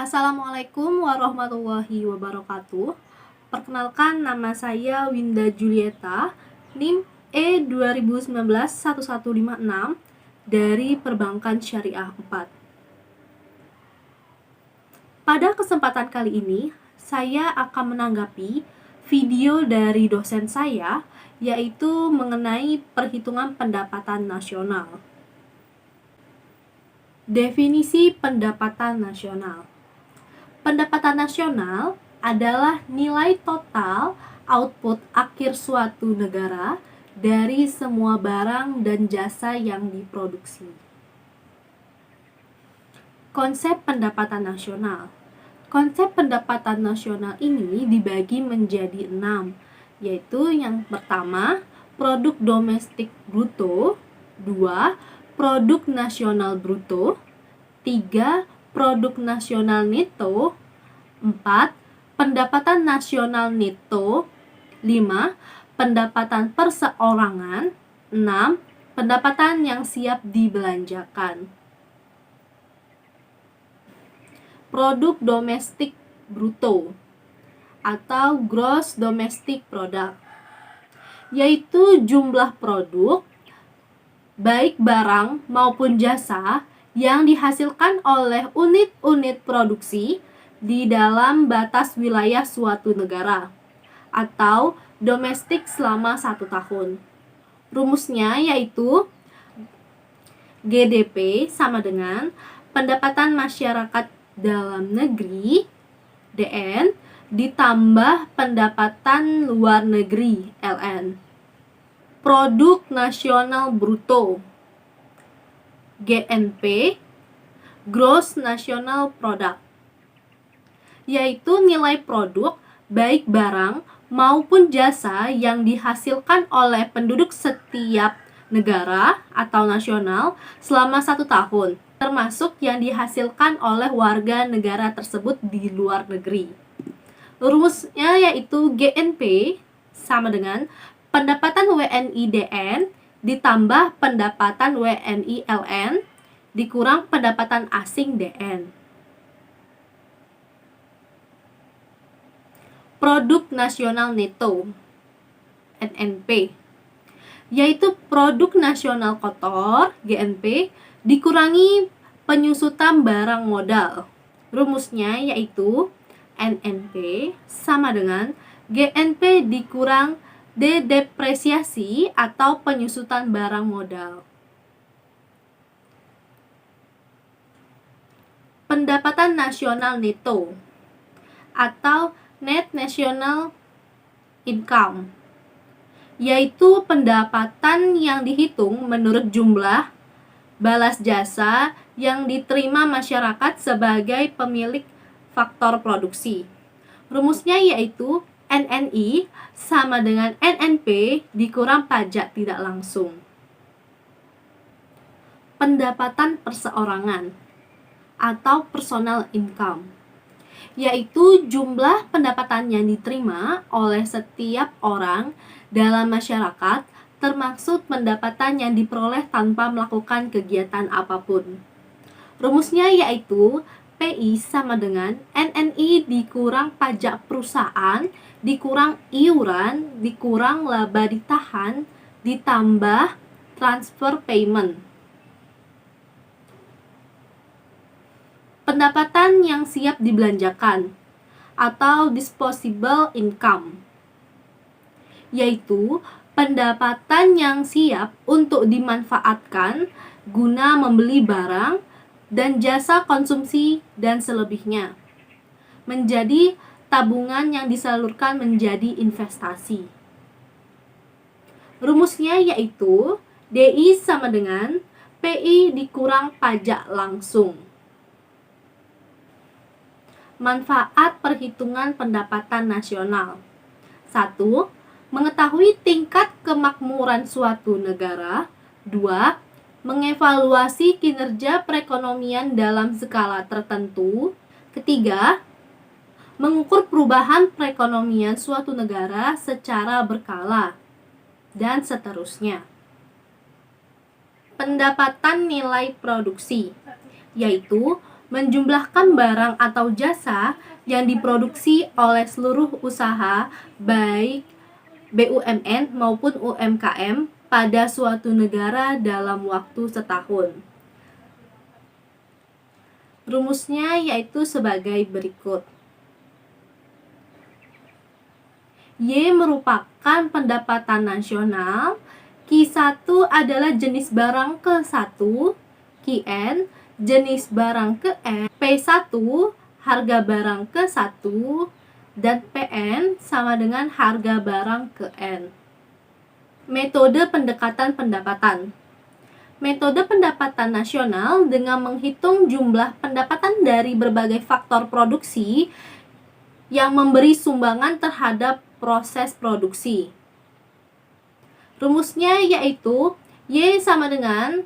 Assalamualaikum warahmatullahi wabarakatuh. Perkenalkan, nama saya Winda Julieta, NIM E2019-1156 dari Perbankan Syariah 4. Pada kesempatan kali ini, saya akan menanggapi video dari dosen saya, yaitu mengenai perhitungan pendapatan nasional. Definisi pendapatan nasional. Pendapatan nasional adalah nilai total output akhir suatu negara dari semua barang dan jasa yang diproduksi. Konsep pendapatan nasional. Konsep pendapatan nasional ini dibagi menjadi 6, yaitu yang pertama, produk domestik bruto, 2, produk nasional bruto, 3, produk nasional neto, 4, pendapatan nasional neto, 5, pendapatan perseorangan, 6, pendapatan yang siap dibelanjakan. Produk domestik bruto atau gross domestic product, yaitu jumlah produk baik barang maupun jasa yang dihasilkan oleh unit-unit produksi di dalam batas wilayah suatu negara atau domestik selama 1 tahun. Rumusnya yaitu GDP sama dengan pendapatan masyarakat dalam negeri DN ditambah pendapatan luar negeri LN. Produk nasional bruto GNP, gross national product, yaitu nilai produk baik barang maupun jasa yang dihasilkan oleh penduduk setiap negara atau nasional selama 1 tahun, termasuk yang dihasilkan oleh warga negara tersebut di luar negeri. Rumusnya yaitu GNP sama dengan pendapatan WNI DN ditambah pendapatan WNI LN dikurang pendapatan asing DN. Produk nasional neto NNP, yaitu produk nasional kotor GNP dikurangi penyusutan barang modal. Rumusnya yaitu NNP sama dengan GNP dikurang depresiasi atau penyusutan barang modal. Pendapatan nasional neto atau net national income, yaitu pendapatan yang dihitung menurut jumlah balas jasa yang diterima masyarakat sebagai pemilik faktor produksi. Rumusnya yaitu NNI sama dengan NNP dikurang pajak tidak langsung. Pendapatan perseorangan atau personal income, yaitu jumlah pendapatan yang diterima oleh setiap orang dalam masyarakat, termasuk pendapatan yang diperoleh tanpa melakukan kegiatan apapun. Rumusnya yaitu PI sama dengan NNI dikurang pajak perusahaan, dikurang iuran, dikurang laba ditahan, ditambah transfer payment. Pendapatan yang siap dibelanjakan atau disposable income, yaitu pendapatan yang siap untuk dimanfaatkan guna membeli barang dan jasa konsumsi dan selebihnya, menjadi tabungan yang disalurkan menjadi investasi. Rumusnya yaitu DI sama dengan PI dikurang pajak langsung. Manfaat perhitungan pendapatan nasional. 1. Mengetahui tingkat kemakmuran suatu negara. 2. Mengevaluasi kinerja perekonomian dalam skala tertentu. Ketiga, mengukur perubahan perekonomian suatu negara secara berkala, dan seterusnya. Pendapatan nilai produksi, yaitu menjumlahkan barang atau jasa yang diproduksi oleh seluruh usaha, baik BUMN maupun UMKM pada suatu negara dalam waktu setahun. Rumusnya yaitu sebagai berikut. Y merupakan pendapatan nasional, Q1 adalah jenis barang ke-1, Qn jenis barang ke-N, P1 harga barang ke-1, dan Pn sama dengan harga barang ke-N. Metode pendekatan pendapatan. Metode pendapatan nasional dengan menghitung jumlah pendapatan dari berbagai faktor produksi yang memberi sumbangan terhadap proses produksi. Rumusnya yaitu Y sama dengan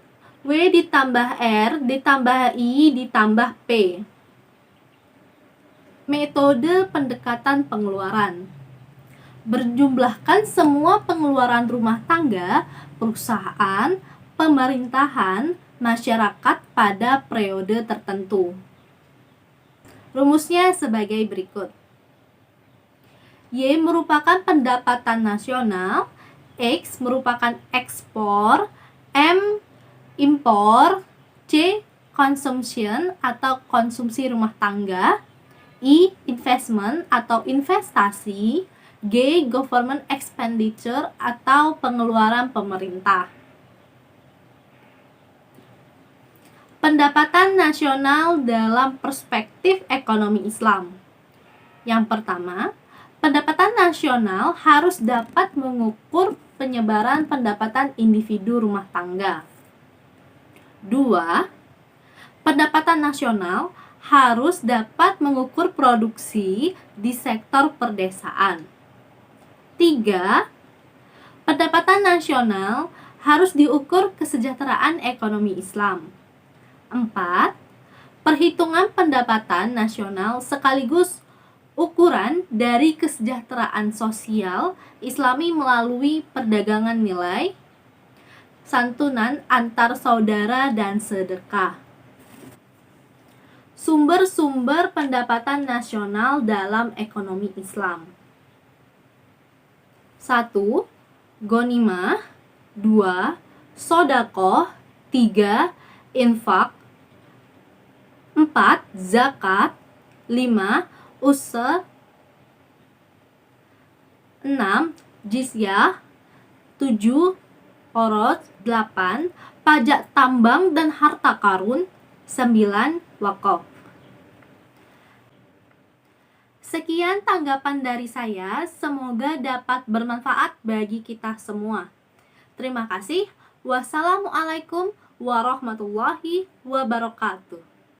W ditambah R ditambah I ditambah P. Metode pendekatan pengeluaran. Berjumlahkan semua pengeluaran rumah tangga, perusahaan, pemerintahan, masyarakat pada periode tertentu. Rumusnya sebagai berikut. Y merupakan pendapatan nasional, X merupakan ekspor, M impor, C consumption atau konsumsi rumah tangga, I investment atau investasi, G government expenditure atau pengeluaran pemerintah. Pendapatan nasional dalam perspektif ekonomi Islam. Yang pertama, pendapatan nasional harus dapat mengukur penyebaran pendapatan individu rumah tangga. 2. Pendapatan nasional harus dapat mengukur produksi di sektor perdesaan. 3. Pendapatan nasional harus diukur kesejahteraan ekonomi Islam. 4. Perhitungan pendapatan nasional sekaligus ukuran dari kesejahteraan sosial Islami melalui perdagangan nilai, santunan antar saudara dan sedekah. Sumber-sumber pendapatan nasional dalam ekonomi Islam. 1. Ghanimah. 2. Shadaqah. 3. Infak. 4. Zakat. 5. Usr. 6. Jizyah. 7. Khoraj. 8. Pajak tambang dan harta karun. 9. Wakaf. Sekian tanggapan dari saya, semoga dapat bermanfaat bagi kita semua. Terima kasih. Wassalamualaikum warahmatullahi wabarakatuh.